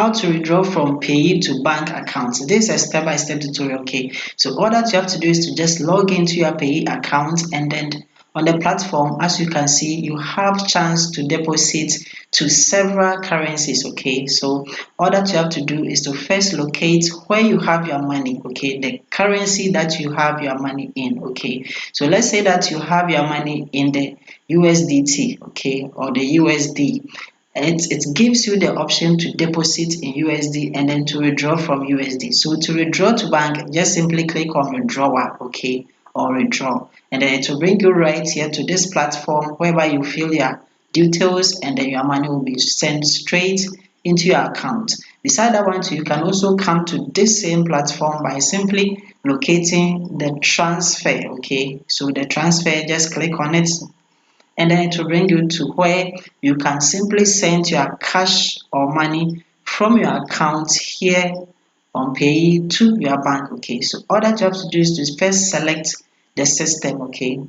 how to withdraw from Payeer to bank account. This is a step-by-step tutorial. Okay, so all that you have to do is to just log into your Payeer account, and then on the platform, as you can see, you have chance to deposit to several currencies. Okay, so all that you have to do is to first locate where you have your money, okay, the currency that you have your money in. Okay, so let's say that you have your money in the USDT, okay, or the USD. It gives you the option to deposit in USD and then to withdraw from USD. So to withdraw to bank, just simply click on withdrawal, okay, or withdraw, and then it will bring you right here to this platform whereby you fill your details, and then your money will be sent straight into your account. Beside that one too, you can also come to this same platform by simply locating the transfer. Okay, so the transfer, just click on it, and then it will bring you to where you can simply send your cash or money from your account here on Payeer to your bank. Okay, so all that you have to do is to first select the system. Okay,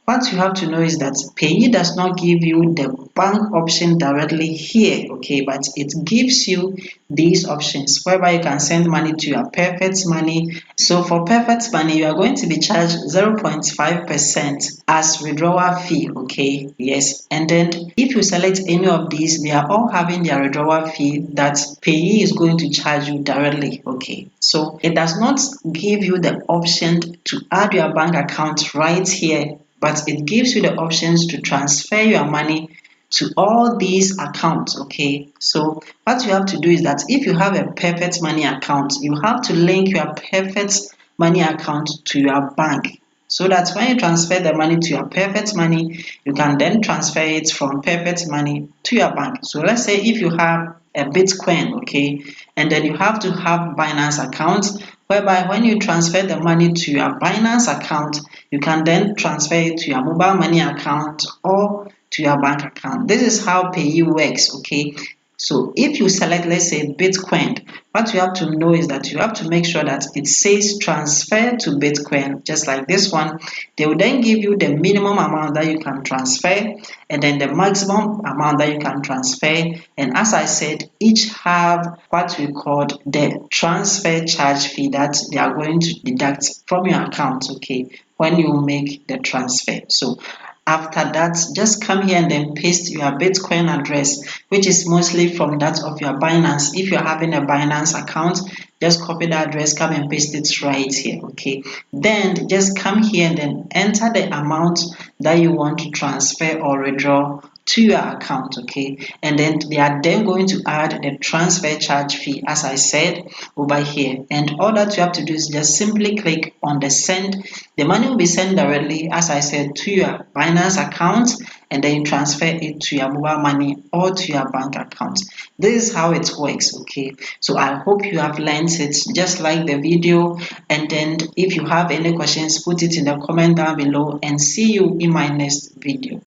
what you have to know is that Payeer does not give you the bank option directly here, okay, but it gives you these options whereby you can send money to your perfect money. So for perfect money, you are going to be charged 0.5% as withdrawal fee, okay, yes. And then if you select any of these, they are all having their withdrawal fee that Payeer is going to charge you directly, okay. So it does not give you the option to add your bank account right here, but it gives you the options to transfer your money to all these accounts. Okay, so what you have to do is that if you have a perfect money account, you have to link your perfect money account to your bank, so that when you transfer the money to your perfect money, you can then transfer it from perfect money to your bank. So let's say if you have a Bitcoin, okay, and then you have to have Binance account, whereby when you transfer the money to your Binance account, you can then transfer it to your mobile money account or to your bank account. This is how Payeer works, okay. So if you select, let's say, Bitcoin, what you have to know is that you have to make sure that it says transfer to Bitcoin, just like this one. They will then give you the minimum amount that you can transfer and then the maximum amount that you can transfer. And as I said, each have what we call the transfer charge fee that they are going to deduct from your account, okay, when you make the transfer. So after that, just come here and then paste your Bitcoin address, which is mostly from that of your Binance. If you're having a Binance account, just copy the address, come and paste it right here, okay. Then just come here and then enter the amount that you want to transfer or withdraw to your account, okay. And then they are then going to add the transfer charge fee, as I said, over here. And all that you have to do is just simply click on the send. The money will be sent directly, as I said, to your Binance account, and then you transfer it to your mobile money or to your bank account. This is how it works, okay. So I hope you have learned it. Just like the video, and then if you have any questions, put it in the comment down below, and see you in my next video.